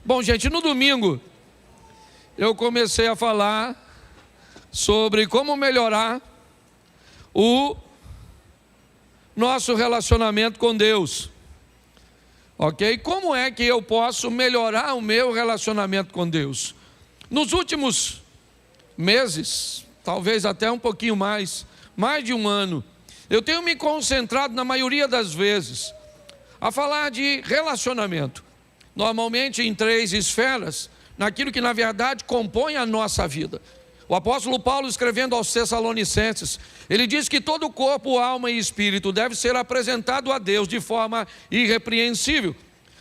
Bom, gente, no domingo eu comecei a falar sobre como melhorar o nosso relacionamento com Deus. Ok? Como é que eu posso melhorar o meu relacionamento com Deus? Nos últimos meses, talvez até um pouquinho mais de um ano, eu tenho me concentrado na maioria das vezes a falar de relacionamento. Normalmente em 3 esferas, naquilo que na verdade compõe a nossa vida. O apóstolo Paulo, escrevendo aos Tessalonicenses, ele diz que todo o corpo, alma e espírito deve ser apresentado a Deus de forma irrepreensível.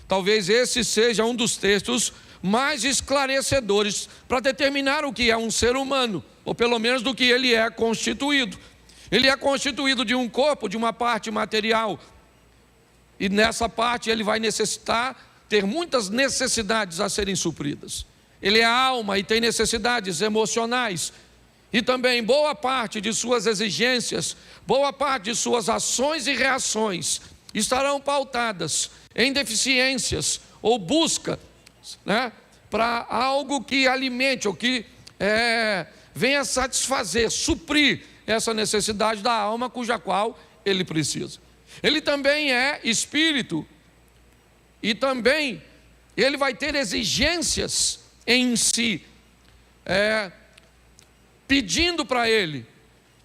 Talvez esse seja um dos textos mais esclarecedores para determinar o que é um ser humano, ou pelo menos do que ele é constituído. Ele é constituído de um corpo, de uma parte material, e nessa parte ele vai ter muitas necessidades a serem supridas. Ele é alma e tem necessidades emocionais. E também boa parte de suas exigências, boa parte de suas ações e reações estarão pautadas em deficiências ou busca, para algo que alimente ou que venha satisfazer, suprir essa necessidade da alma cuja qual ele precisa. Ele também é espírito. E também ele vai ter exigências em si, pedindo para ele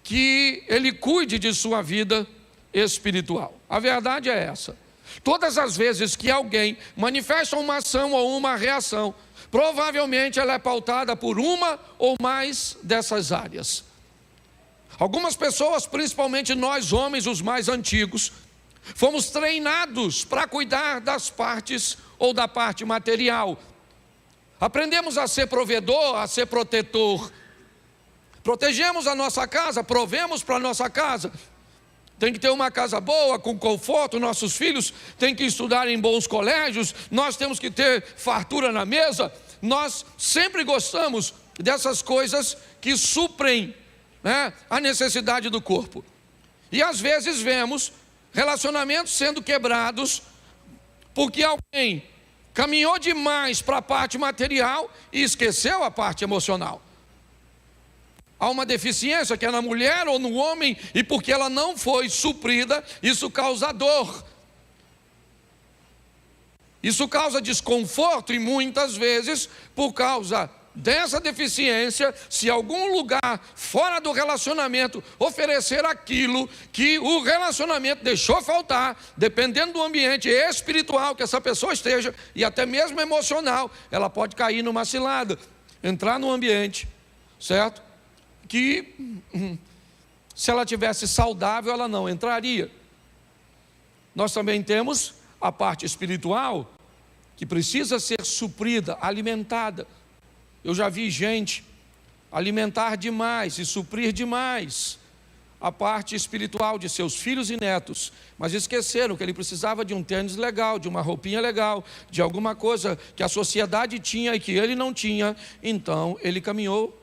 que ele cuide de sua vida espiritual. A verdade é essa: todas as vezes que alguém manifesta uma ação ou uma reação, provavelmente ela é pautada por uma ou mais dessas áreas. Algumas pessoas, principalmente nós homens, os mais antigos, fomos treinados para cuidar das partes ou da parte material. Aprendemos a ser provedor, a ser protetor. Protegemos a nossa casa, provemos para a nossa casa. Tem que ter uma casa boa, com conforto, nossos filhos têm que estudar em bons colégios, nós temos que ter fartura na mesa. Nós sempre gostamos dessas coisas que suprem, a necessidade do corpo. E às vezes vemos relacionamentos sendo quebrados porque alguém caminhou demais para a parte material e esqueceu a parte emocional. Há uma deficiência que é na mulher ou no homem, e porque ela não foi suprida, isso causa dor. Isso causa desconforto, e muitas vezes, por causa dessa deficiência, se algum lugar fora do relacionamento oferecer aquilo que o relacionamento deixou faltar, dependendo do ambiente espiritual que essa pessoa esteja, e até mesmo emocional, ela pode cair numa cilada, entrar num ambiente, certo? Que se ela tivesse saudável, ela não entraria. Nós também temos a parte espiritual que precisa ser suprida, alimentada. Eu já vi gente alimentar demais e suprir demais a parte espiritual de seus filhos e netos, mas esqueceram que ele precisava de um tênis legal, de uma roupinha legal, de alguma coisa que a sociedade tinha e que ele não tinha. Então ele caminhou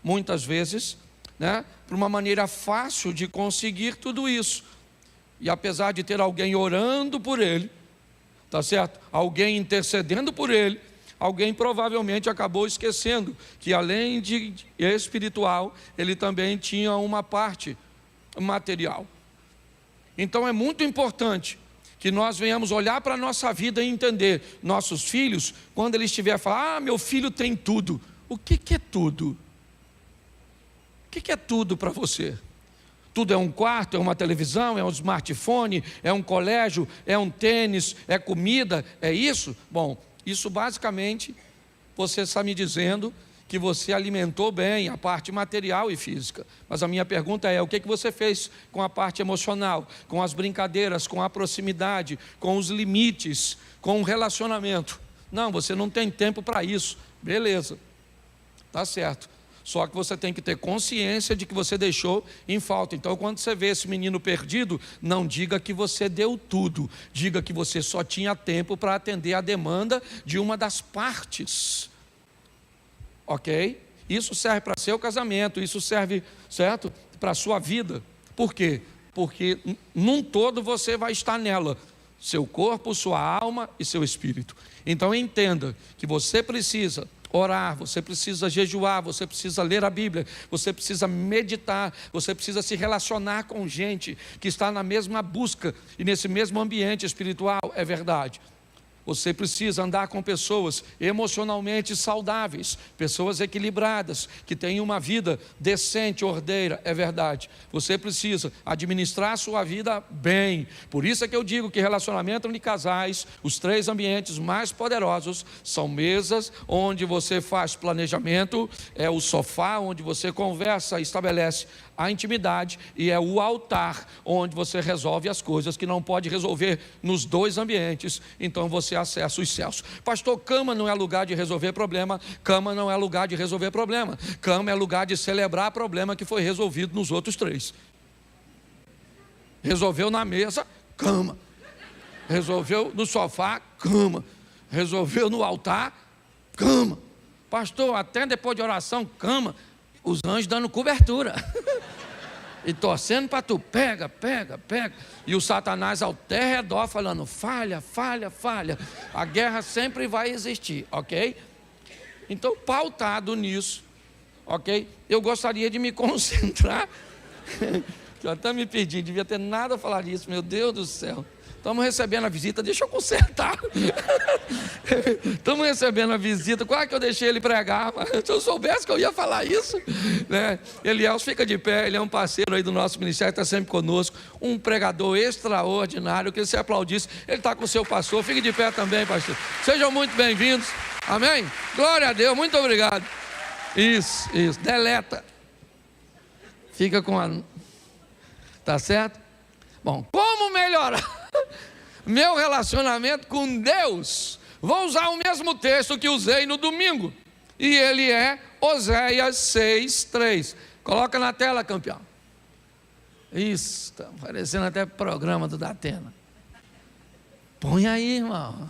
muitas vezes, por uma maneira fácil de conseguir tudo isso. E apesar de ter alguém orando por ele, tá certo? Alguém intercedendo por ele, alguém provavelmente acabou esquecendo que além de espiritual, ele também tinha uma parte material. Então é muito importante que nós venhamos olhar para a nossa vida e entender nossos filhos, quando eles estiverem falando, meu filho tem tudo. O que é tudo? O que é tudo para você? Tudo é um quarto, é uma televisão, é um smartphone, é um colégio, é um tênis, é comida, é isso? Bom, isso basicamente você está me dizendo que você alimentou bem a parte material e física. Mas a minha pergunta é, o que você fez com a parte emocional, com as brincadeiras, com a proximidade, com os limites, com o relacionamento? Não, você não tem tempo para isso. Beleza, tá certo. Só que você tem que ter consciência de que você deixou em falta. Então, quando você vê esse menino perdido, não diga que você deu tudo. Diga que você só tinha tempo para atender a demanda de uma das partes. Ok? Isso serve para seu casamento, isso serve, certo? Para a sua vida. Por quê? Porque num todo você vai estar nela. seu corpo, sua alma e seu espírito. Então entenda que você precisa orar, você precisa jejuar, você precisa ler a Bíblia, você precisa meditar, você precisa se relacionar com gente que está na mesma busca e nesse mesmo ambiente espiritual, é verdade. Você precisa andar com pessoas emocionalmente saudáveis, pessoas equilibradas, que têm uma vida decente, ordeira, é verdade. Você precisa administrar a sua vida bem. Por isso é que eu digo que relacionamento de casais, os 3 ambientes mais poderosos, são mesas onde você faz planejamento, é o sofá onde você conversa, estabelece a intimidade, e é o altar onde você resolve as coisas que não pode resolver nos 2 ambientes. Então você acessa os céus. Pastor, cama não é lugar de resolver problema. Cama não é lugar de resolver problema. Cama é lugar de celebrar problema que foi resolvido nos outros 3. Resolveu na mesa, cama. Resolveu no sofá, cama. Resolveu no altar, cama. Pastor, até depois de oração, cama. Os anjos dando cobertura e torcendo para tu, pega, pega, pega. E o Satanás ao redor falando, falha, falha, falha. A guerra sempre vai existir, ok? Então, pautado nisso, ok? Eu gostaria de me concentrar. Eu até me perdi, devia ter nada a falar disso, meu Deus do céu. Estamos recebendo a visita, deixa eu consertar. Estamos recebendo a visita, quase que eu deixei ele pregar, mas se eu soubesse que eu ia falar isso, né? Eliel, fica de pé, ele é um parceiro aí do nosso ministério, está sempre conosco, um pregador extraordinário, que você aplaudisse, ele está com o seu pastor, fique de pé também, pastor. Sejam muito bem-vindos, amém? Glória a Deus, muito obrigado. Isso, deleta. Fica com a... Tá certo? Bom, como melhorar meu relacionamento com Deus? Vou usar o mesmo texto que usei no domingo, e ele é Oséias 6:3. Coloca na tela, campeão. Isso, está parecendo até programa do Datena. Põe aí, irmão.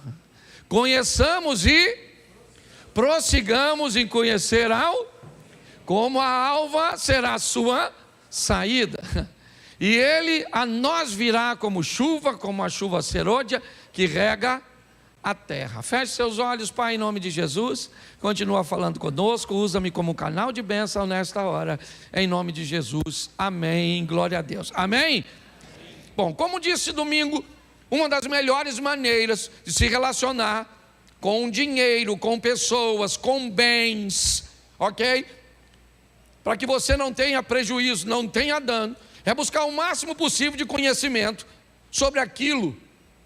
Conheçamos e prossigamos em conhecer como a alva será a sua saída. E ele a nós virá como a chuva serôdia que rega a terra. Feche seus olhos, Pai, em nome de Jesus. Continua falando conosco, usa-me como canal de bênção nesta hora, em nome de Jesus, amém, glória a Deus, amém? Bom, como disse domingo, uma das melhores maneiras de se relacionar com dinheiro, com pessoas, com bens, ok? Para que você não tenha prejuízo, não tenha dano, é buscar o máximo possível de conhecimento sobre aquilo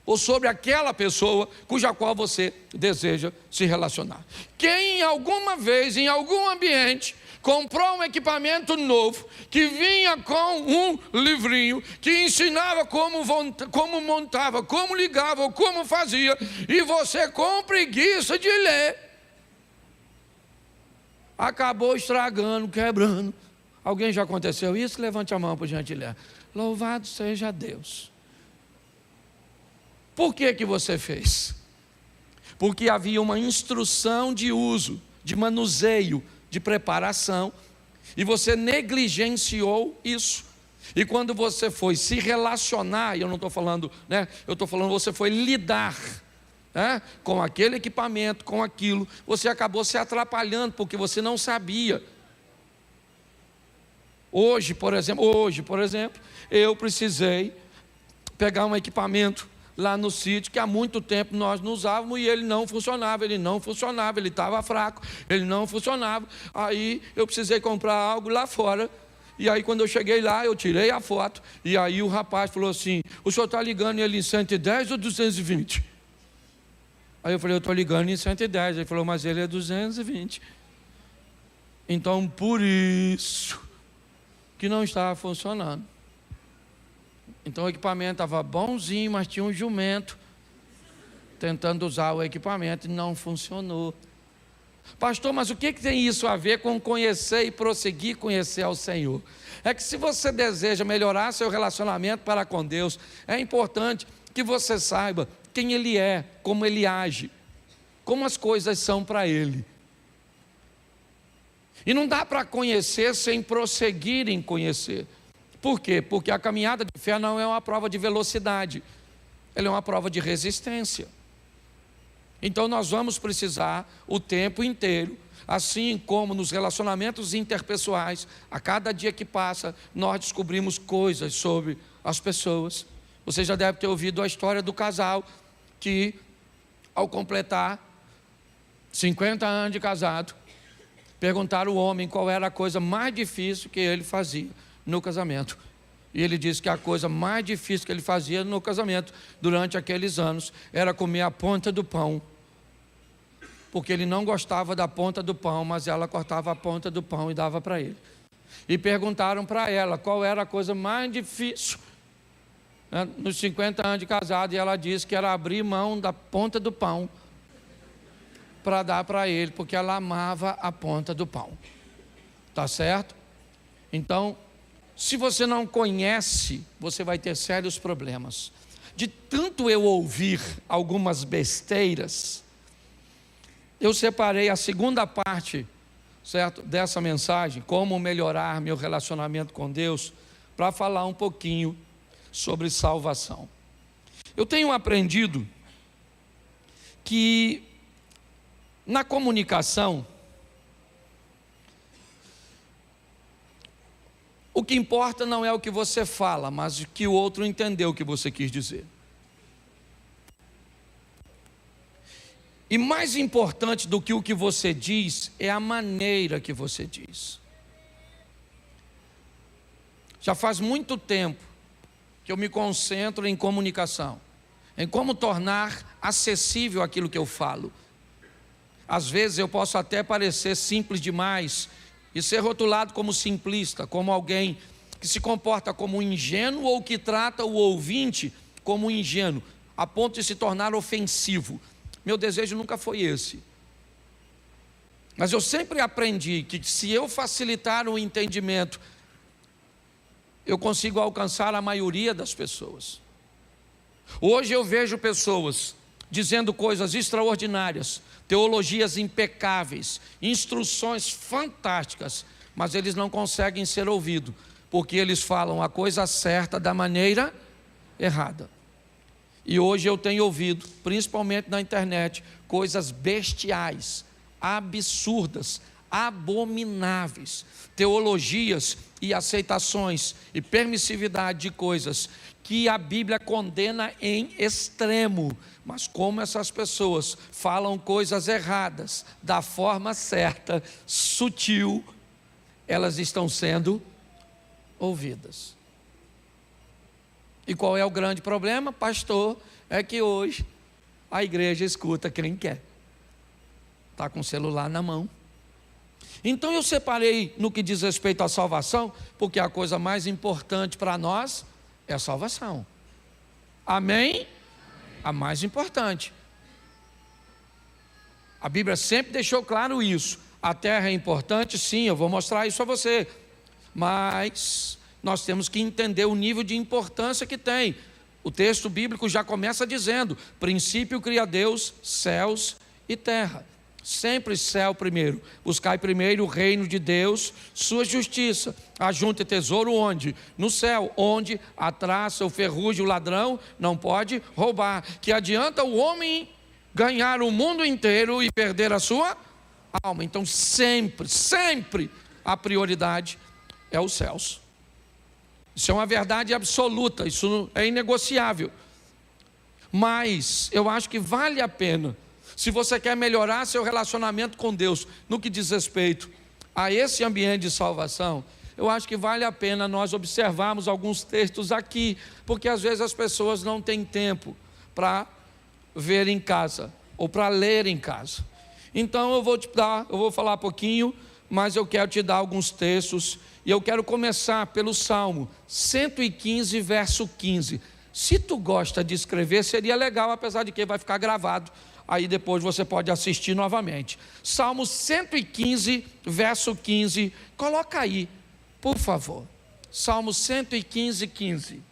ou sobre aquela pessoa cuja qual você deseja se relacionar. Quem alguma vez, em algum ambiente, comprou um equipamento novo, que vinha com um livrinho, que ensinava como montava, como ligava, ou como fazia, e você com preguiça de ler, acabou estragando, quebrando. Alguém já aconteceu isso? Levante a mão por gentileza. Louvado seja Deus. Por que você fez? Porque havia uma instrução de uso, de manuseio, de preparação, e você negligenciou isso. E quando você foi se relacionar, e eu não estou falando, né? Eu estou falando você foi lidar, né, com aquele equipamento, com aquilo, você acabou se atrapalhando, porque você não sabia. Hoje, por exemplo, eu precisei pegar um equipamento lá no sítio que há muito tempo nós não usávamos e ele não funcionava, ele estava fraco, ele não funcionava. Aí eu precisei comprar algo lá fora. E aí quando eu cheguei lá, eu tirei a foto, e aí o rapaz falou assim: o senhor está ligando ele em 110 ou 220? Aí eu falei: eu estou ligando em 110. Ele falou: mas ele é 220. Então por isso que não estava funcionando. Então o equipamento estava bonzinho, mas tinha um jumento tentando usar o equipamento e não funcionou. Pastor, mas o que tem isso a ver com conhecer e prosseguir conhecer ao Senhor? É que se você deseja melhorar seu relacionamento para com Deus, é importante que você saiba quem Ele é, como Ele age, como as coisas são para Ele. E não dá para conhecer sem prosseguir em conhecer. Por quê? Porque a caminhada de fé não é uma prova de velocidade. ele é uma prova de resistência. Então nós vamos precisar o tempo inteiro, assim como nos relacionamentos interpessoais, a cada dia que passa, nós descobrimos coisas sobre as pessoas. Você já deve ter ouvido a história do casal que, ao completar 50 anos de casado, perguntaram ao homem qual era a coisa mais difícil que ele fazia no casamento. E ele disse que a coisa mais difícil que ele fazia no casamento, durante aqueles anos, era comer a ponta do pão. Porque ele não gostava da ponta do pão, mas ela cortava a ponta do pão e dava para ele. E perguntaram para ela qual era a coisa mais difícil, né, nos 50 anos de casado, e ela disse que era abrir mão da ponta do pão para dar para ele, porque ela amava a ponta do pão. Tá certo? Então, se você não conhece, você vai ter sérios problemas. De tanto eu ouvir algumas besteiras, eu separei a segunda parte, certo, dessa mensagem, como melhorar meu relacionamento com Deus, para falar um pouquinho sobre salvação. Eu tenho aprendido que na comunicação, o que importa não é o que você fala, mas o que o outro entendeu o que você quis dizer. E mais importante do que o que você diz é a maneira que você diz. Já faz muito tempo que eu me concentro em comunicação, em como tornar acessível aquilo que eu falo. Às vezes eu posso até parecer simples demais e ser rotulado como simplista, como alguém que se comporta como ingênuo ou que trata o ouvinte como ingênuo, a ponto de se tornar ofensivo. Meu desejo nunca foi esse. Mas eu sempre aprendi que se eu facilitar o entendimento, eu consigo alcançar a maioria das pessoas. Hoje eu vejo pessoas dizendo coisas extraordinárias, teologias impecáveis, instruções fantásticas, mas eles não conseguem ser ouvidos, porque eles falam a coisa certa da maneira errada. E hoje eu tenho ouvido, principalmente na internet, coisas bestiais, absurdas, abomináveis, teologias e aceitações e permissividade de coisas que a Bíblia condena em extremo. Mas como essas pessoas falam coisas erradas da forma certa, sutil, elas estão sendo ouvidas. E qual é o grande problema, pastor? É que hoje a igreja escuta quem quer. Está com o celular na mão. Então eu separei no que diz respeito à salvação, porque a coisa mais importante para nós é a salvação. Amém? A mais importante. A Bíblia sempre deixou claro isso. A terra é importante, sim, eu vou mostrar isso a você. Mas nós temos que entender o nível de importância que tem. O texto bíblico já começa dizendo: princípio cria Deus, céus e terra. Sempre céu primeiro. Buscai primeiro o reino de Deus, sua justiça. Ajunte tesouro onde? No céu, onde a traça, o ferrugem, o ladrão não pode roubar. Que adianta o homem ganhar o mundo inteiro e perder a sua alma? Então sempre a prioridade é os céus. Isso é uma verdade absoluta, isso é inegociável. Mas eu acho que vale a pena, se você quer melhorar seu relacionamento com Deus, no que diz respeito a esse ambiente de salvação, eu acho que vale a pena nós observarmos alguns textos aqui, porque às vezes as pessoas não têm tempo para ver em casa, ou para ler em casa. Então eu vou falar um pouquinho, mas eu quero te dar alguns textos, e eu quero começar pelo Salmo 115, verso 15. Se tu gosta de escrever, seria legal, apesar de que vai ficar gravado, aí depois você pode assistir novamente. Salmo 115, verso 15, coloca aí, por favor. Salmo 115, 15.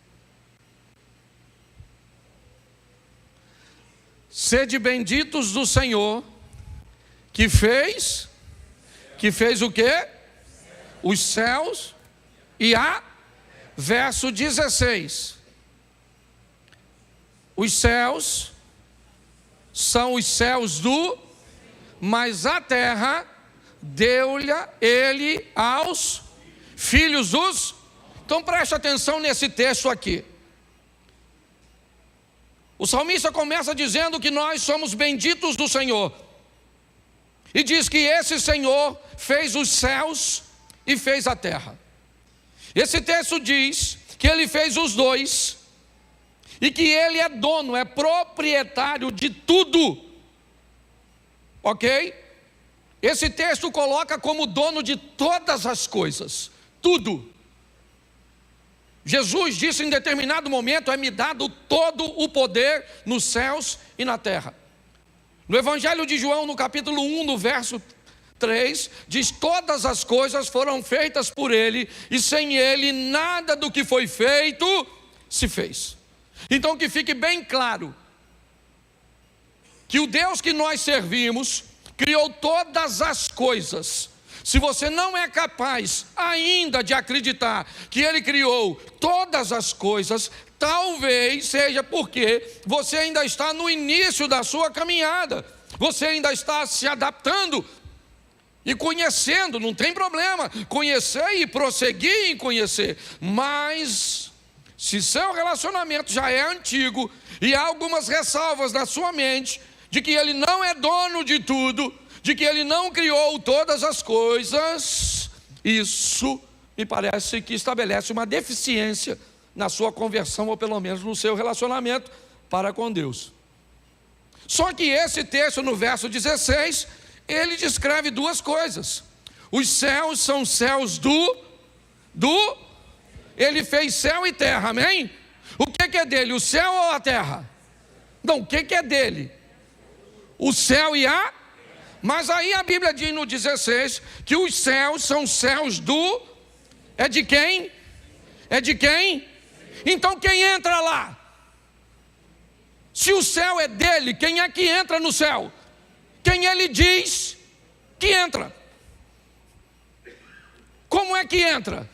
Sede benditos do Senhor, que fez o quê? Os céus e a... Verso 16. Os céus são os céus mas a terra deu-lhe ele aos filhos dos... Então preste atenção nesse texto aqui. O salmista começa dizendo que nós somos benditos do Senhor. E diz que esse Senhor fez os céus e fez a terra. Esse texto diz que ele fez os dois e que ele é dono, é proprietário de tudo. Ok? Esse texto coloca como dono de todas as coisas, tudo. Jesus disse em determinado momento: é-me dado todo o poder nos céus e na terra. No Evangelho de João, no capítulo 1, no verso 3, diz: todas as coisas foram feitas por ele, e sem ele nada do que foi feito se fez. Então que fique bem claro, que o Deus que nós servimos criou todas as coisas. Se você não é capaz ainda de acreditar que ele criou todas as coisas, talvez seja porque você ainda está no início da sua caminhada. Você ainda está se adaptando e conhecendo, não tem problema, conhecer e prosseguir em conhecer. Mas se seu relacionamento já é antigo e há algumas ressalvas na sua mente de que ele não é dono de tudo, de que ele não criou todas as coisas, isso me parece que estabelece uma deficiência na sua conversão, ou pelo menos no seu relacionamento para com Deus. Só que esse texto, no verso 16, ele descreve duas coisas. Os céus são céus ele fez céu e terra, amém? O que é dele, o céu ou a terra? Não, o que é dele? O céu e a... Mas aí a Bíblia diz no 16 que os céus são céus é de quem? É de quem? Então quem entra lá? Se o céu é dele, quem é que entra no céu? Quem ele diz que entra. Como é que entra?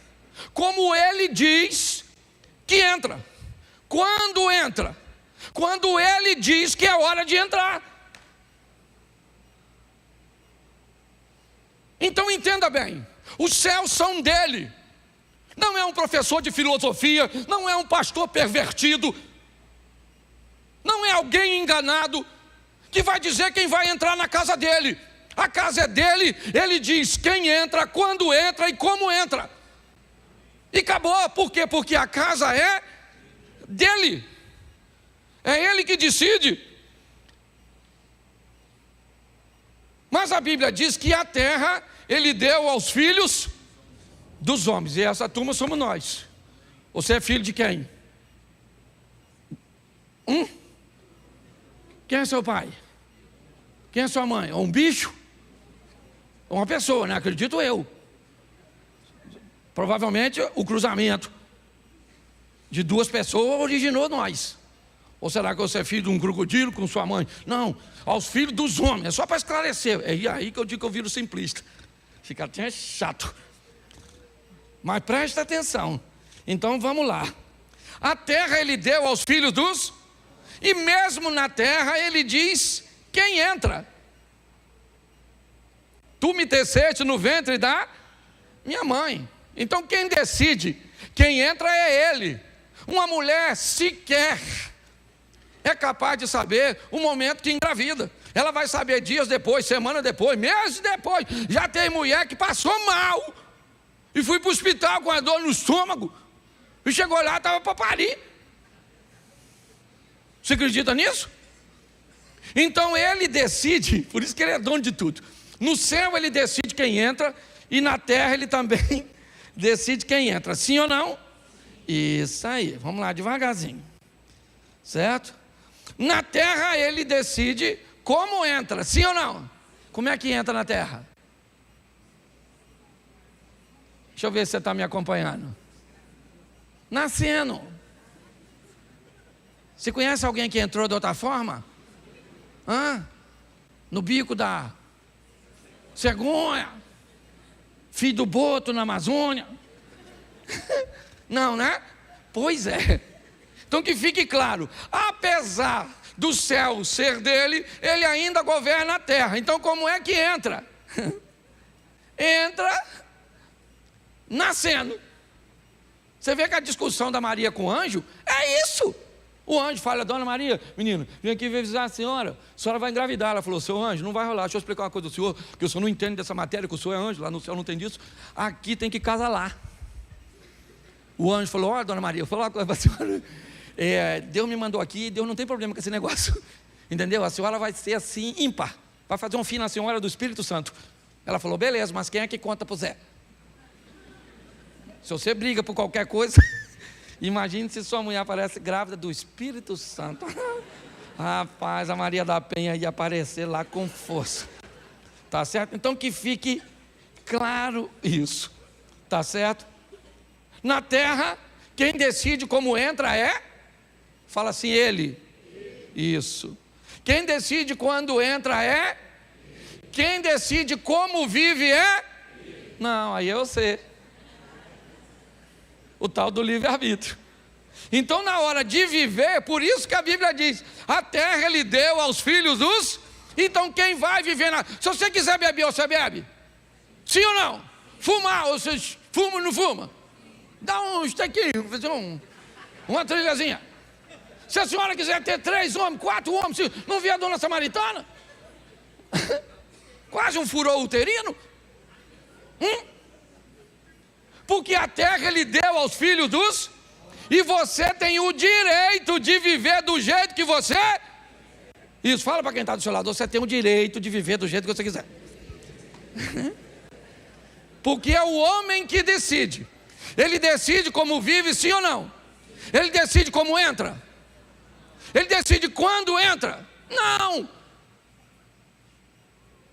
Como ele diz que entra. Quando entra? Quando ele diz que é hora de entrar. Então entenda bem, os céus são dele. Não é um professor de filosofia, não é um pastor pervertido, não é alguém enganado que vai dizer quem vai entrar na casa dele. A casa é dele, ele diz quem entra, quando entra e como entra. E acabou. Por quê? Porque a casa é dele. É ele que decide. Mas a Bíblia diz que a terra ele deu aos filhos dos homens. E essa turma somos nós. Você é filho de quem? Quem é seu pai? Quem é sua mãe? Um bicho? Uma pessoa, né? Acredito eu. Provavelmente o cruzamento de duas pessoas originou nós. Ou será que você é filho de um crocodilo com sua mãe? Não, aos filhos dos homens. É só para esclarecer. É aí que eu digo que eu viro simplista. Fica até chato. Mas presta atenção. Então vamos lá. A terra ele deu aos filhos dos... E mesmo na terra ele diz quem entra. Tu me teceste no ventre da minha mãe. Então quem decide quem entra é ele. Uma mulher sequer é capaz de saber o momento que engravida. Ela vai saber dias depois, semana depois, meses depois. Já tem mulher que passou mal e foi para o hospital com a dor no estômago e chegou lá, estava para parir. Você acredita nisso? Então ele decide, por isso que ele é dono de tudo. No céu ele decide quem entra e na terra ele também decide quem entra. Sim ou não? Isso aí, vamos lá devagarzinho. Certo? Na terra ele decide como entra, sim ou não? Como é que entra na terra? Deixa eu ver se você está me acompanhando. Nascendo. Você conhece alguém que entrou de outra forma? No bico da cegonha, filho do boto na Amazônia? Não, né? Pois é. Então que fique claro, apesar do céu ser dele, ele ainda governa a terra. Então como é que entra? Entra nascendo. Você vê que a discussão da Maria com o anjo é isso. O anjo fala: Dona Maria, menina, vim aqui visitar a senhora vai engravidar. Ela falou: seu anjo, não vai rolar, deixa eu explicar uma coisa do senhor, que o senhor não entende dessa matéria, que o senhor é anjo, lá no céu não tem disso, aqui tem que casar lá. O anjo falou: olha, Dona Maria, eu vou falar uma coisa para a senhora, Deus me mandou aqui, Deus não tem problema com esse negócio, entendeu? A senhora vai ser assim, ímpar, vai fazer um filho na senhora do Espírito Santo. Ela falou: beleza, mas quem é que conta para o Zé? Se você briga por qualquer coisa, imagine se sua mulher aparece grávida do Espírito Santo. Rapaz, a Maria da Penha ia aparecer lá com força. Tá certo? Então que fique claro isso. Tá certo? Na terra, quem decide como entra é? Fala assim, ele. Isso. Quem decide quando entra é? Quem decide como vive é? Não, aí eu sei. O tal do livre-arbítrio. Então na hora de viver, por isso que a Bíblia diz, a terra ele deu aos filhos dos... Então quem vai viver na... Se você quiser beber, você bebe? Sim ou não? Fumar, você fuma ou não fuma? Dá um estequinho, fazer uma trilhazinha. Se a senhora quiser ter 3 homens, 4 homens, não via a dona Samaritana? Quase um furor uterino. Porque a terra ele deu aos filhos dos... E você tem o direito de viver do jeito que você... Isso, fala para quem está do seu lado, você tem o direito de viver do jeito que você quiser. Porque é o homem que decide. Ele decide como vive, sim ou não? Ele decide como entra? Ele decide quando entra? Não!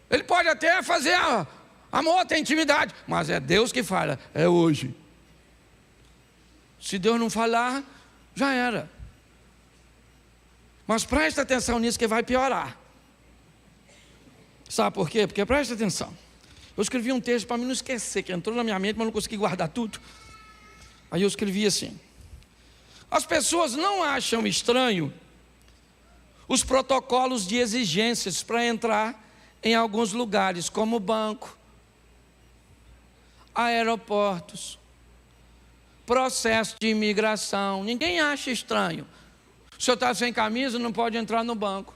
Ele pode até fazer amor, tem intimidade, mas é Deus que fala, é hoje. Se Deus não falar, já era. Mas presta atenção nisso que vai piorar. Sabe por quê? Porque presta atenção. Eu escrevi um texto para mim não esquecer, que entrou na minha mente, mas não consegui guardar tudo. Aí eu escrevi assim: as pessoas não acham estranho os protocolos de exigências para entrar em alguns lugares, como banco, aeroportos, processo de imigração. Ninguém acha estranho. O senhor está sem camisa, não pode entrar no banco.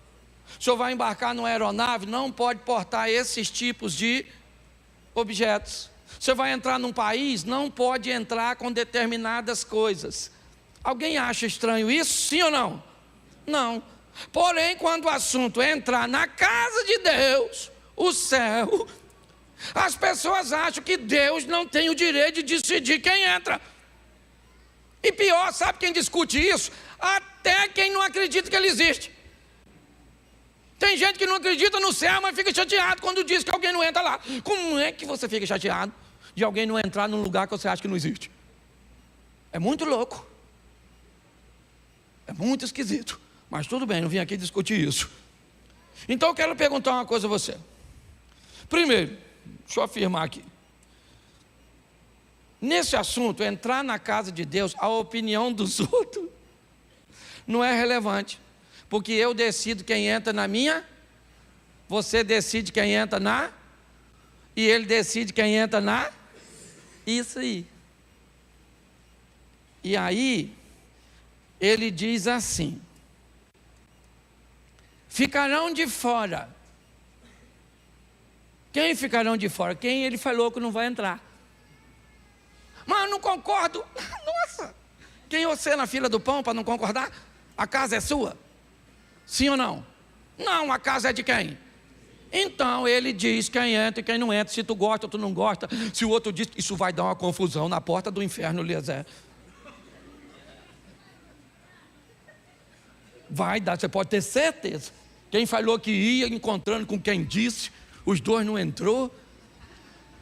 O senhor vai embarcar numa aeronave, não pode portar esses tipos de objetos. Você vai entrar num país, não pode entrar com determinadas coisas. Alguém acha estranho isso, sim ou não? Não. Porém, quando o assunto é entrar na casa de Deus, o céu, as pessoas acham que Deus não tem o direito de decidir quem entra. E pior, sabe quem discute isso? Até quem não acredita que ele existe. Tem gente que não acredita no céu, mas fica chateado quando diz que alguém não entra lá. Como é que você fica chateado de alguém não entrar num lugar que você acha que não existe? É muito louco. É muito esquisito. Mas tudo bem, não vim aqui discutir isso. Então eu quero perguntar uma coisa a você. Primeiro, deixa eu afirmar aqui. Nesse assunto, entrar na casa de Deus, a opinião dos outros não é relevante. Porque eu decido quem entra na minha, você decide quem entra na, e ele decide quem entra na, isso aí. E aí, ele diz assim: ficarão de fora. Quem ficarão de fora? Quem ele falou que não vai entrar. Mas eu não concordo. Nossa, quem é você na fila do pão para não concordar? A casa é sua? Sim ou não? Não, a casa é de quem? Então ele diz quem entra e quem não entra. Se tu gosta ou tu não gosta. Se o outro diz, isso vai dar uma confusão na porta do inferno, Eliezer. Vai dar, você pode ter certeza. Quem falou que ia encontrando com quem disse, os dois não entrou.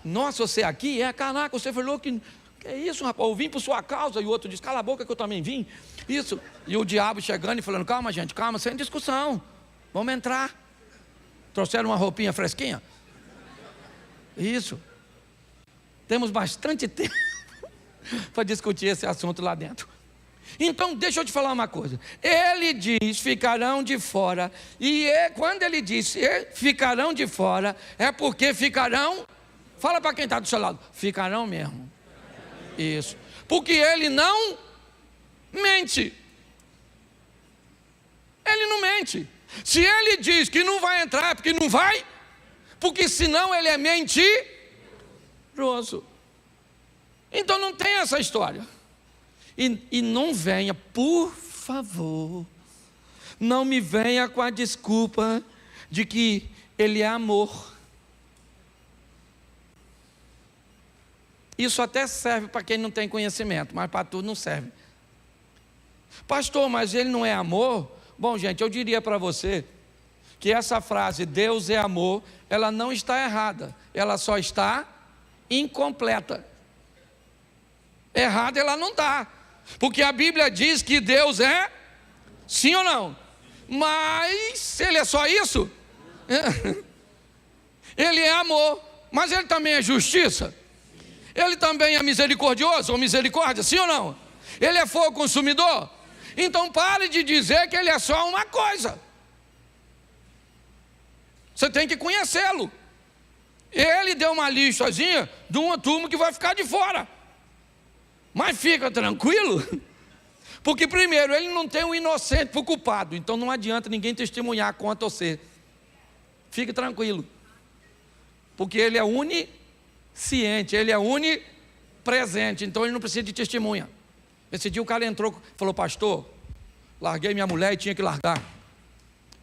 Nossa, você aqui? Caraca, você falou que é isso, rapaz, eu vim por sua causa. E o outro diz, cala a boca que eu também vim. Isso, e o diabo chegando e falando, calma gente, calma, sem discussão, vamos entrar. Trouxeram uma roupinha fresquinha? Isso. Temos bastante tempo para discutir esse assunto lá dentro. Então, deixa eu te falar uma coisa. Ele diz, ficarão de fora. E quando ele diz, ficarão de fora, é porque ficarão. Fala para quem está do seu lado. Ficarão mesmo. Isso. Porque ele não mente. Ele não mente. Se ele diz que não vai entrar, é porque não vai. Porque senão ele é mentiroso. Então não tem essa história. E não venha, por favor, não me venha com a desculpa de que ele é amor. Isso até serve para quem não tem conhecimento, mas para tudo não serve. Pastor, mas ele não é amor? Bom, gente, eu diria para você que essa frase, Deus é amor, ela não está errada, ela só está incompleta. Errada ela não está. Porque a Bíblia diz que Deus é, sim ou não? Mas ele é só isso? Ele é amor, mas ele também é justiça? Ele também é misericordioso ou misericórdia, sim ou não? Ele é fogo consumidor? Então pare de dizer que ele é só uma coisa. Você tem que conhecê-lo. Ele deu uma listazinha de uma turma que vai ficar de fora. Mas fica tranquilo, porque primeiro, ele não tem um inocente para o culpado, então não adianta ninguém testemunhar contra você. Fique tranquilo, porque ele é onisciente, ele é onipresente, então ele não precisa de testemunha. Esse dia o cara entrou, falou, pastor, larguei minha mulher e tinha que largar,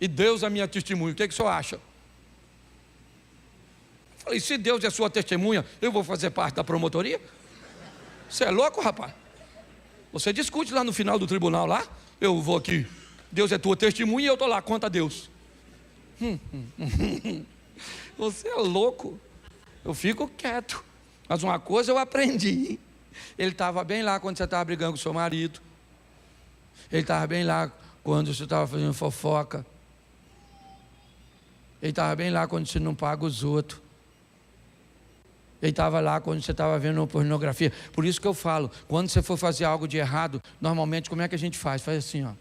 e Deus é minha testemunha, o que o senhor acha? Eu falei, se Deus é sua testemunha, eu vou fazer parte da promotoria? Você é louco, rapaz? Você discute lá no final do tribunal lá. Eu vou aqui, Deus é tua testemunha e eu estou lá, conta a Deus. Você é louco. Eu fico quieto. Mas uma coisa eu aprendi. Ele estava bem lá quando você estava brigando com o seu marido. Ele estava bem lá quando você estava fazendo fofoca. Ele estava bem lá quando você não paga os outros. Ele estava lá quando você estava vendo pornografia. Por isso que eu falo, quando você for fazer algo de errado, normalmente como é que a gente faz? Faz assim, ó.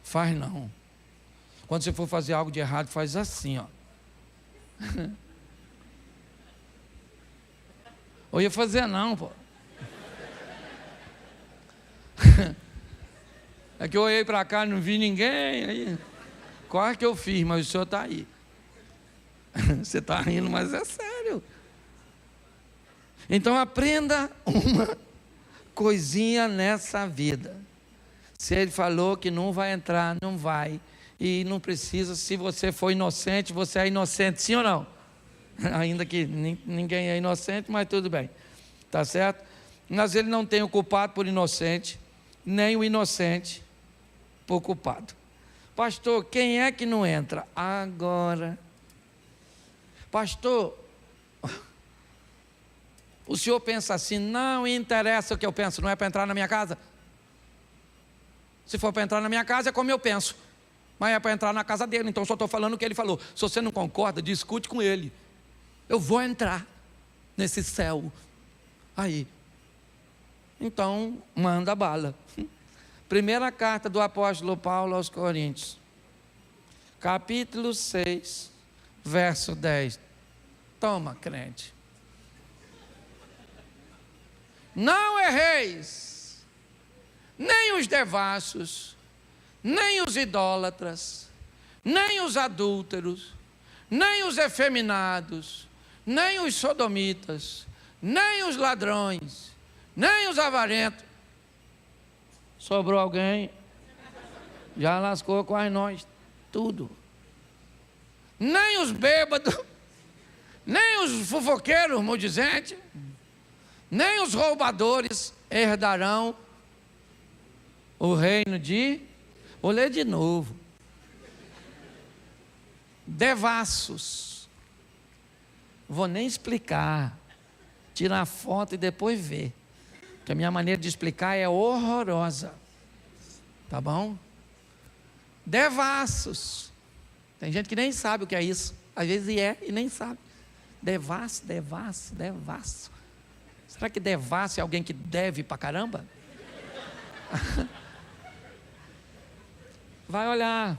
Faz não. Quando você for fazer algo de errado, faz assim, ó. Eu ia fazer não, pô. É que eu olhei para cá e não vi ninguém aí. Quase que eu fiz, mas o senhor está aí. Você está rindo, mas é sério. Então aprenda uma coisinha nessa vida. Se ele falou que não vai entrar, não vai. E não precisa, se você for inocente, você é inocente, sim ou não? Ainda que ninguém é inocente, mas tudo bem. Tá certo? Mas ele não tem o culpado por inocente, nem o inocente por culpado. Pastor, quem é que não entra? Agora. Pastor, o senhor pensa assim, não interessa o que eu penso, não é para entrar na minha casa? Se for para entrar na minha casa, é como eu penso. Mas é para entrar na casa dele, então só estou falando o que ele falou. Se você não concorda, discute com ele. Eu vou entrar nesse céu. Aí. Então, manda bala. Primeira carta do apóstolo Paulo aos Coríntios, capítulo 6, verso 10. Toma, crente. Não erreis, nem os devassos, nem os idólatras, nem os adúlteros, nem os efeminados, nem os sodomitas, nem os ladrões, nem os avarentos. Sobrou alguém? Já lascou quase nós, tudo. Nem os bêbados, nem os fofoqueiros maldizentes, nem os roubadores herdarão o reino de... Vou ler de novo. Devassos. Vou nem explicar. Tirar foto e depois ver. Que a minha maneira de explicar é horrorosa. Tá bom? Devassos. Tem gente que nem sabe o que é isso. Às vezes é e nem sabe. Devasso, devasso, devasso. Será que devassa é alguém que deve pra caramba? Vai olhar.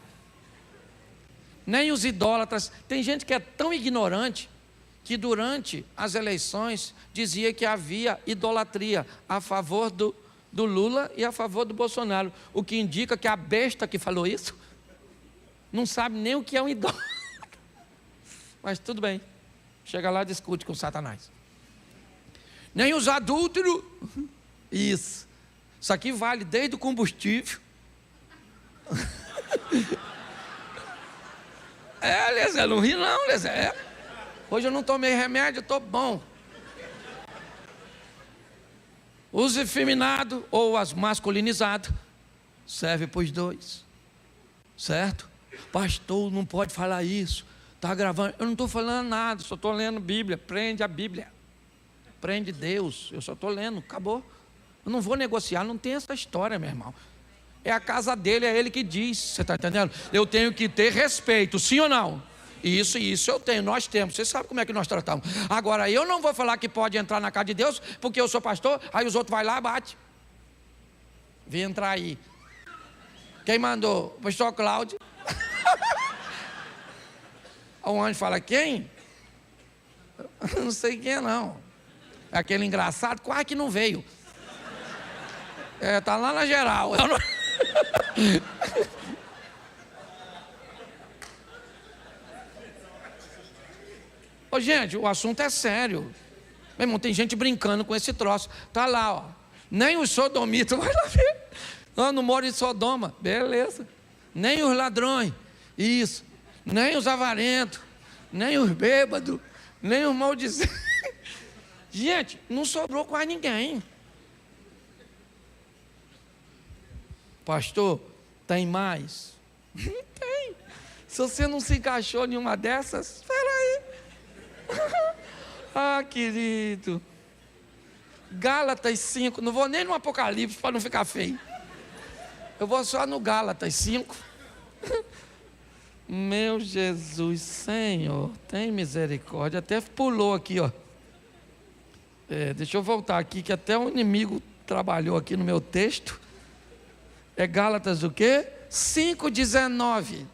Nem os idólatras. Tem gente que é tão ignorante que durante as eleições dizia que havia idolatria a favor do Lula e a favor do Bolsonaro. O que indica que a besta que falou isso não sabe nem o que é um idólatra. Mas tudo bem. Chega lá e discute com Satanás. Nem os adúlteros. Isso. Isso aqui vale desde o combustível. Lezé, não ri não, Lezé. Hoje eu não tomei remédio, estou bom. Os efeminados ou as masculinizadas serve para os dois. Certo? Pastor, não pode falar isso. Está gravando. Eu não estou falando nada, só estou lendo Bíblia. Prende a Bíblia. Prende Deus. Eu só estou lendo, acabou. Eu não vou negociar, não tem essa história, meu irmão. É a casa dele, é ele que diz. Você está entendendo? Eu tenho que ter respeito, sim ou não? Isso eu tenho, nós temos. Você sabe como é que nós tratamos. Agora, eu não vou falar que pode entrar na casa de Deus, porque eu sou pastor, aí os outros vão lá e bate. Vem entrar aí. Quem mandou? O pastor Cláudio. O anjo fala, quem? Não sei quem é não. É aquele engraçado, quase que não veio. Está lá na geral. Ô, gente, o assunto é sério. Meu irmão, tem gente brincando com esse troço. Está lá, ó. Nem os sodomitas, vai lá ver. Não moro em Sodoma. Beleza. Nem os ladrões. Isso. Nem os avarentos. Nem os bêbados. Nem os maldizentes. Gente, não sobrou quase ninguém. Pastor, tem mais? Tem. Se você não se encaixou em uma dessas, espera aí. Ah, querido. Gálatas 5. Não vou nem no Apocalipse para não ficar feio. Eu vou só no Gálatas 5. Meu Jesus, Senhor, tem misericórdia. Até pulou aqui, ó. Deixa eu voltar aqui, que até o inimigo trabalhou aqui no meu texto. É Gálatas o quê? 5,19.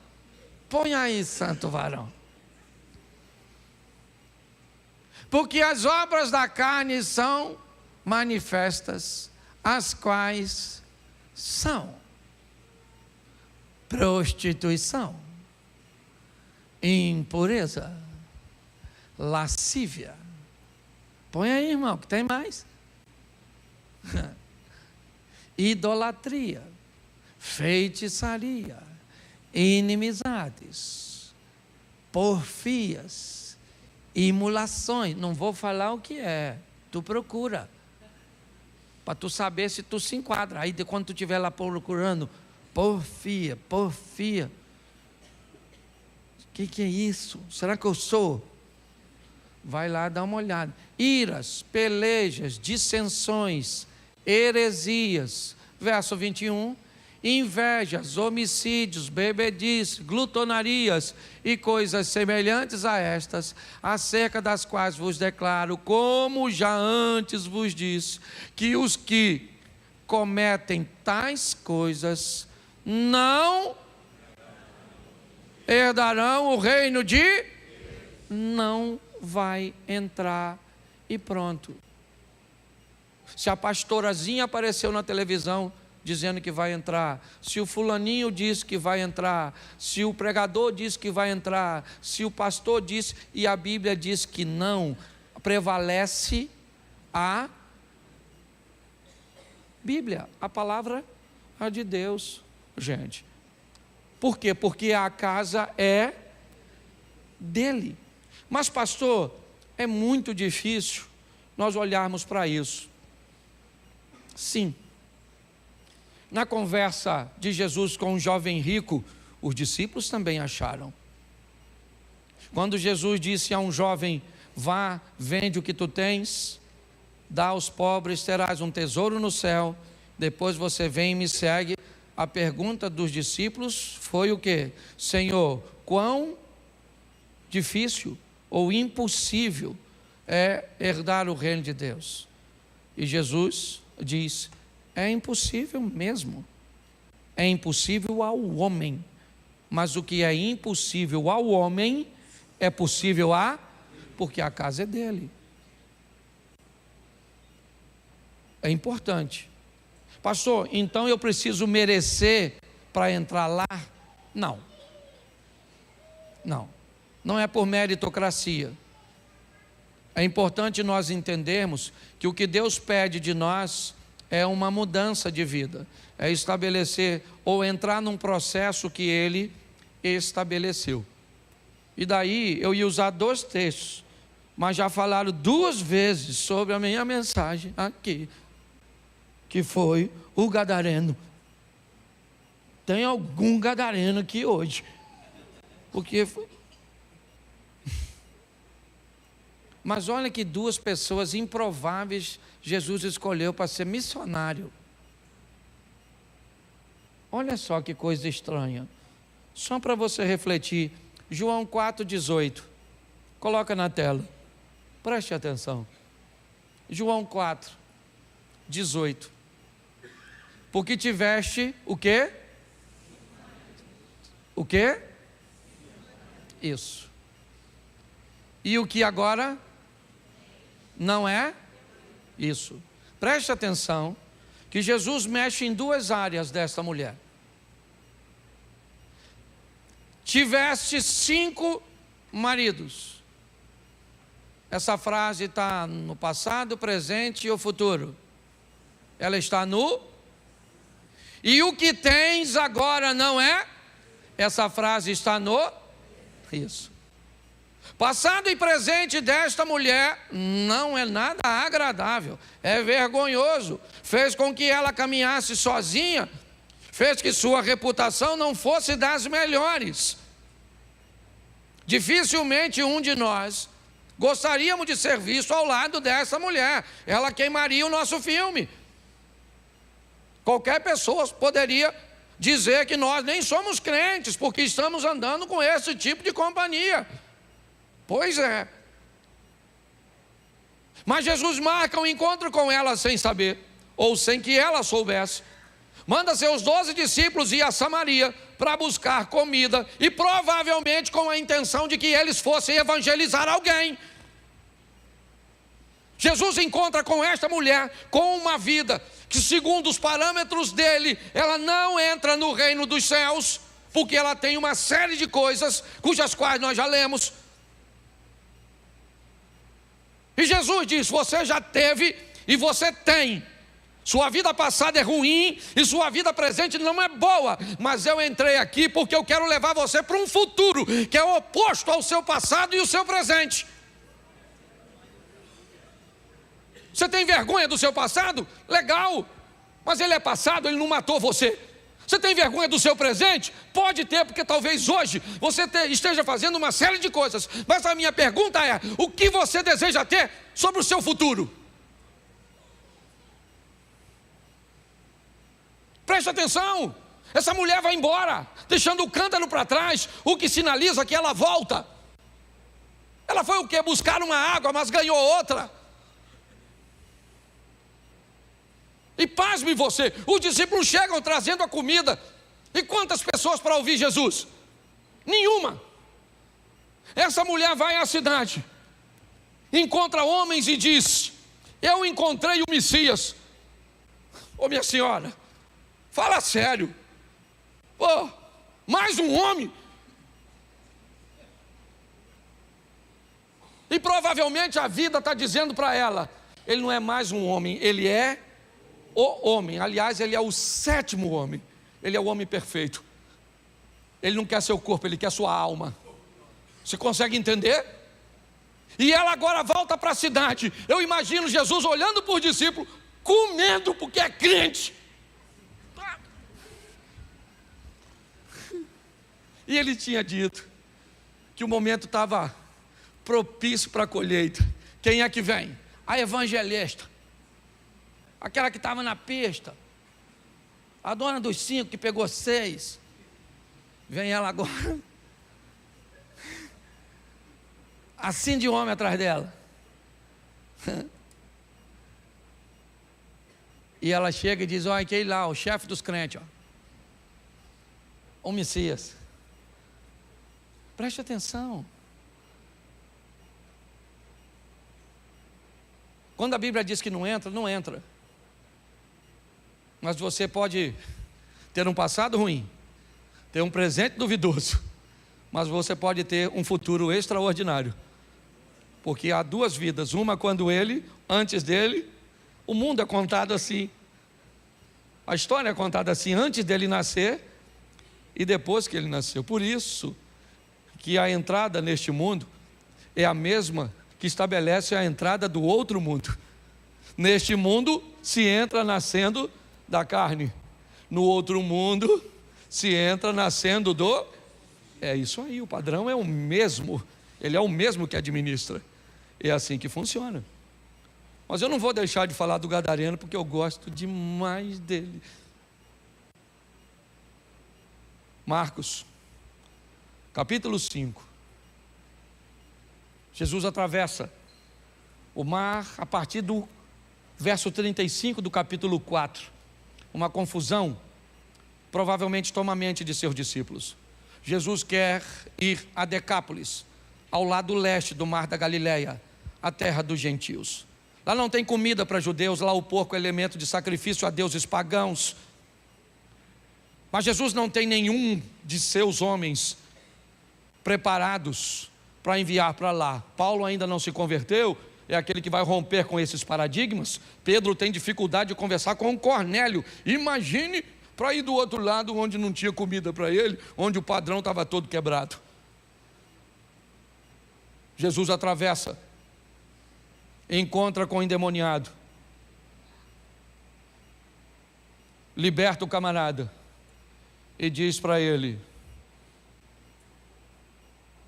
Põe aí, santo varão. Porque as obras da carne são manifestas, as quais são prostituição, impureza, lascívia. Põe aí, irmão, que tem mais. Idolatria, feitiçaria, inimizades, porfias, imulações. Não vou falar o que é, tu procura, para tu saber se tu se enquadra. Aí quando tu estiver lá procurando, porfia, o que é isso? Será que eu sou? Vai lá dar uma olhada. Iras, pelejas, dissensões, heresias, verso 21, invejas, homicídios, bebedices, glutonarias e coisas semelhantes a estas, acerca das quais vos declaro, como já antes vos disse, que os que cometem tais coisas não herdarão o reino de... Não vai entrar e pronto. Se a pastorazinha apareceu na televisão dizendo que vai entrar, se o fulaninho disse que vai entrar, se o pregador disse que vai entrar, se o pastor disse e a Bíblia diz que não, prevalece a Bíblia, a palavra de Deus, gente. Por quê? Porque a casa é dele. Mas, pastor, é muito difícil nós olharmos para isso. Sim. Na conversa de Jesus com um jovem rico, os discípulos também acharam. Quando Jesus disse a um jovem, vá, vende o que tu tens, dá aos pobres, terás um tesouro no céu, depois você vem e me segue. A pergunta dos discípulos foi o quê? Senhor, quão difícil ou impossível é herdar o reino de Deus? E Jesus diz: é impossível mesmo. É impossível ao homem, mas o que é impossível ao homem é possível porque a casa é dele. É importante. Pastor, então eu preciso merecer para entrar lá? Não. Não é por meritocracia. É importante nós entendermos que o que Deus pede de nós é uma mudança de vida, é estabelecer ou entrar num processo que Ele estabeleceu. E daí eu ia usar 2 textos, mas já falaram 2 vezes sobre a minha mensagem aqui, que foi o gadareno. Tem algum gadareno aqui hoje? Porque foi... Mas olha que 2 pessoas improváveis Jesus escolheu para ser missionário. Olha só que coisa estranha. Só para você refletir. João 4,18. Coloca na tela. Preste atenção. João 4,18. Porque tiveste o quê? O quê? Isso. E o que agora não é isso. Preste atenção que Jesus mexe em 2 áreas desta mulher. Tiveste 5 maridos. Essa frase está no passado, presente e o futuro. Ela está no... E o que tens agora não é? Essa frase está no... Isso. Passado e presente desta mulher não é nada agradável, é vergonhoso. Fez com que ela caminhasse sozinha, fez que sua reputação não fosse das melhores. Dificilmente um de nós gostaríamos de ser visto ao lado dessa mulher. Ela queimaria o nosso filme. Qualquer pessoa poderia dizer que nós nem somos crentes, porque estamos andando com esse tipo de companhia. Pois é. Mas Jesus marca um encontro com ela sem saber, ou sem que ela soubesse. Manda seus 12 discípulos ir a Samaria para buscar comida, e provavelmente com a intenção de que eles fossem evangelizar alguém. Jesus encontra com esta mulher com uma vida que, segundo os parâmetros dele, ela não entra no reino dos céus, porque ela tem uma série de coisas, cujas quais nós já lemos. E Jesus diz: você já teve e você tem. Sua vida passada é ruim e sua vida presente não é boa, mas eu entrei aqui porque eu quero levar você para um futuro que é oposto ao seu passado e o seu presente. Você tem vergonha do seu passado? Legal, mas ele é passado, ele não matou você. Você tem vergonha do seu presente? Pode ter, porque talvez hoje você esteja fazendo uma série de coisas, mas a minha pergunta é: o que você deseja ter sobre o seu futuro? Preste atenção, essa mulher vai embora, deixando o cântaro para trás, o que sinaliza que ela volta. Ela foi o quê? Buscar uma água, mas ganhou outra. E pasme você, os discípulos chegam trazendo a comida. E quantas pessoas para ouvir Jesus? Nenhuma. Essa mulher vai à cidade, encontra homens e diz: eu encontrei o Messias. Ô minha senhora, fala sério. Pô, mais um homem. E provavelmente a vida está dizendo para ela: ele não é mais um homem, ele é o homem. Aliás, ele é o 7º homem. Ele é o homem perfeito. Ele não quer seu corpo, ele quer sua alma. Você consegue entender? E ela agora volta para a cidade. Eu imagino Jesus olhando por discípulo, comendo porque é crente. E ele tinha dito que o momento estava propício para a colheita. Quem é que vem? A evangelista, aquela que estava na pista, a dona dos 5 que pegou 6. Vem ela agora, assim de homem atrás dela. E ela chega e diz: olha, aquele lá, o chefe dos crentes, ó, o Messias. Preste atenção. Quando a Bíblia diz que não entra, não entra. Mas você pode ter um passado ruim, ter um presente duvidoso, mas você pode ter um futuro extraordinário. Porque há duas vidas, uma quando ele, antes dele. O mundo é contado assim, a história é contada assim, antes dele nascer e depois que ele nasceu. Por isso que a entrada neste mundo é a mesma que estabelece a entrada do outro mundo. Neste mundo se entra nascendo da carne, no outro mundo se entra nascendo do... É isso aí, o padrão é o mesmo, ele é o mesmo que administra. É assim que funciona. Mas eu não vou deixar de falar do gadareno, porque eu gosto demais dele. Marcos, capítulo 5. Jesus atravessa o mar a partir do verso 35 do capítulo 4. Uma confusão provavelmente toma a mente de seus discípulos. Jesus quer ir a Decápolis, ao lado leste do mar da Galileia, a terra dos gentios. Lá não tem comida para judeus, lá o porco é elemento de sacrifício a deuses pagãos. Mas Jesus não tem nenhum de seus homens preparados para enviar para lá. Paulo ainda não se converteu, é aquele que vai romper com esses paradigmas. Pedro tem dificuldade de conversar com Cornélio. Imagine para ir do outro lado, onde não tinha comida para ele, onde o padrão estava todo quebrado. Jesus atravessa, encontra com o endemoniado, liberta o camarada e diz para ele: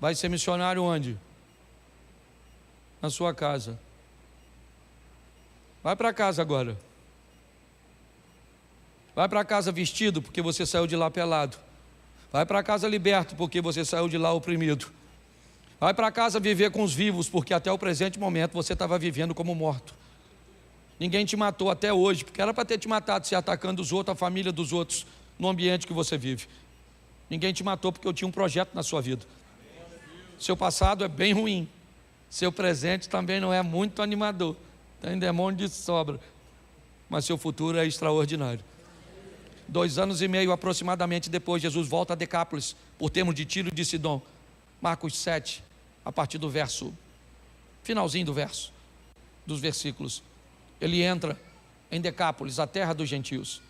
vai ser missionário onde? Na sua casa. Vai para casa agora. Vai para casa vestido, porque você saiu de lá pelado. Vai para casa liberto, porque você saiu de lá oprimido. Vai para casa viver com os vivos, porque até o presente momento você estava vivendo como morto. Ninguém te matou até hoje, porque era para ter te matado se atacando os outros, a família dos outros, no ambiente que você vive. Ninguém te matou porque eu tinha um projeto na sua vida. Seu passado é bem ruim, seu presente também não é muito animador, tem demônio de sobra, mas seu futuro é extraordinário. 2 anos e meio aproximadamente depois, Jesus volta a Decápolis, por termos de Tiro e de Sidom. Marcos 7, a partir do verso, finalzinho do verso, dos versículos. Ele entra em Decápolis, a terra dos gentios,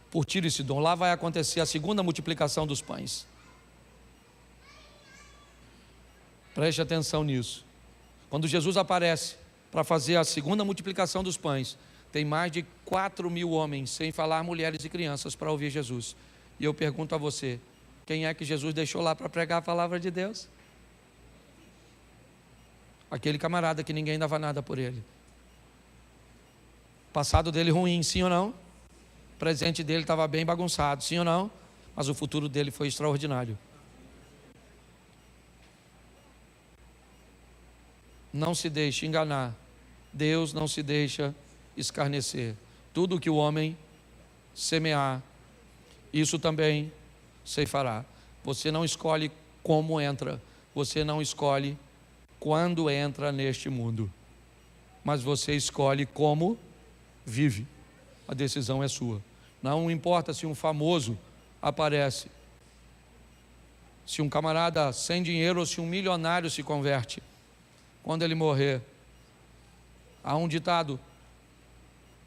por Tiro e Sidom. Lá vai acontecer a segunda multiplicação dos pães. Preste atenção nisso. Quando Jesus aparece para fazer a segunda multiplicação dos pães, tem mais de 4.000 homens, sem falar mulheres e crianças, para ouvir Jesus. E eu pergunto a você: quem é que Jesus deixou lá para pregar a palavra de Deus? Aquele camarada que ninguém dava nada por ele. Passado dele ruim, sim ou não? O presente dele estava bem bagunçado, sim ou não? Mas o futuro dele foi extraordinário. Não se deixe enganar. Deus não se deixa escarnecer. Tudo que o homem semear, isso também ceifará. Você não escolhe como entra, você não escolhe quando entra neste mundo, mas você escolhe como vive. A decisão é sua. Não importa se um famoso aparece, se um camarada sem dinheiro ou se um milionário se converte. Quando ele morrer, há um ditado,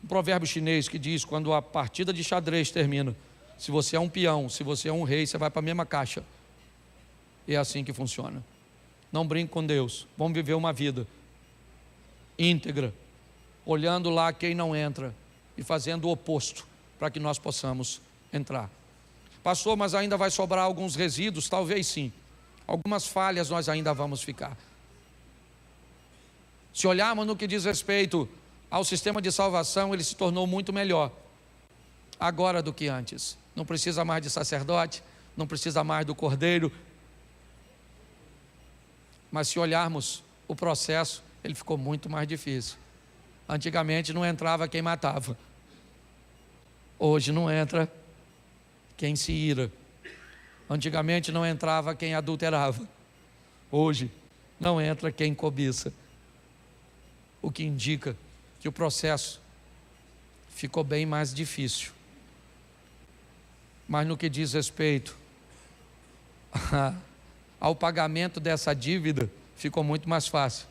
um provérbio chinês que diz: quando a partida de xadrez termina, se você é um peão, se você é um rei, você vai para a mesma caixa. É assim que funciona. Não brinque com Deus. Vamos viver uma vida íntegra, olhando lá quem não entra e fazendo o oposto, para que nós possamos entrar. Pastor, mas ainda vai sobrar alguns resíduos? Talvez sim. Algumas falhas nós ainda vamos ficar. Se olharmos no que diz respeito ao sistema de salvação, ele se tornou muito melhor agora do que antes. Não precisa mais de sacerdote, não precisa mais do cordeiro. Mas se olharmos o processo, ele ficou muito mais difícil. Antigamente não entrava quem matava. Hoje não entra quem se ira. Antigamente não entrava quem adulterava. Hoje não entra quem cobiça. O que indica que o processo ficou bem mais difícil. Mas no que diz respeito ao pagamento dessa dívida, ficou muito mais fácil.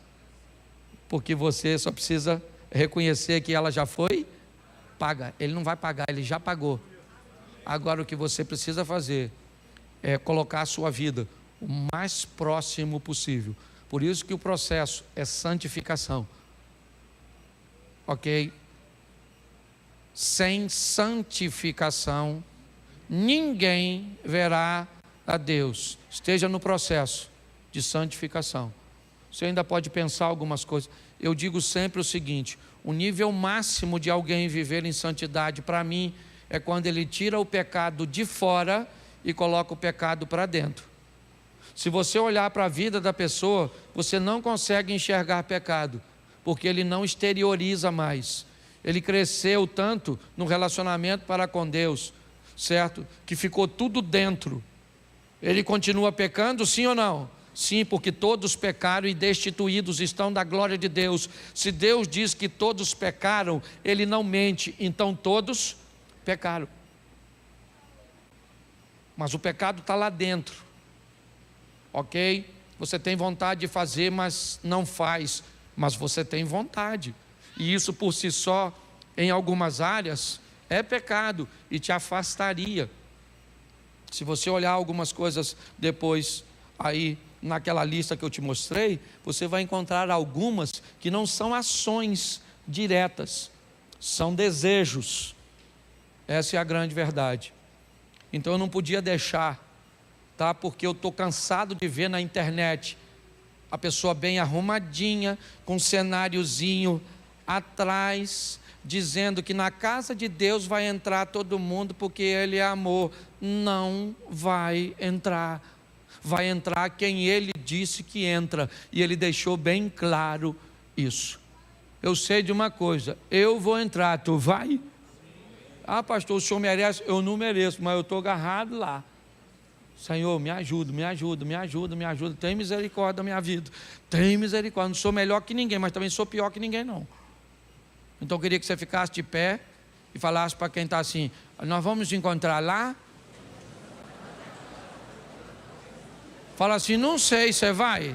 Porque você só precisa reconhecer que ela já foi paga. Ele não vai pagar, ele já pagou. Agora o que você precisa fazer é colocar a sua vida o mais próximo possível. Por isso que o processo é santificação. Ok? Sem santificação, ninguém verá a Deus. Esteja no processo de santificação. Você ainda pode pensar algumas coisas. Eu digo sempre o seguinte: o nível máximo de alguém viver em santidade, para mim, é quando ele tira o pecado de fora e coloca o pecado para dentro. Se você olhar para a vida da pessoa, você não consegue enxergar pecado, porque ele não exterioriza mais. Ele cresceu tanto no relacionamento para com Deus, certo? Que ficou tudo dentro. Ele continua pecando, sim ou não? Sim, porque todos pecaram e destituídos estão da glória de Deus. Se Deus diz que todos pecaram, Ele não mente, então todos pecaram. Mas o pecado está lá dentro, ok? Você tem vontade de fazer, mas não faz, mas você tem vontade. E isso por si só, em algumas áreas, é pecado e te afastaria. Se você olhar algumas coisas depois, aí naquela lista que eu te mostrei, você vai encontrar algumas que não são ações diretas, são desejos. Essa é a grande verdade. Então eu não podia deixar, tá? Porque eu estou cansado de ver na internet a pessoa bem arrumadinha, com um cenáriozinho atrás, dizendo que na casa de Deus vai entrar todo mundo porque Ele é amor. Não vai entrar. Vai entrar quem Ele disse que entra, e Ele deixou bem claro isso. Eu sei de uma coisa: eu vou entrar, tu vai? Ah, pastor, o senhor merece? Eu não mereço, mas eu estou agarrado lá. Senhor, me ajuda, me ajuda, me ajuda, me ajuda. Tem misericórdia da minha vida. Tem misericórdia. Não sou melhor que ninguém, mas também sou pior que ninguém não. Então eu queria que você ficasse de pé e falasse para quem está assim: nós vamos nos encontrar lá? Fala assim: não sei, você vai?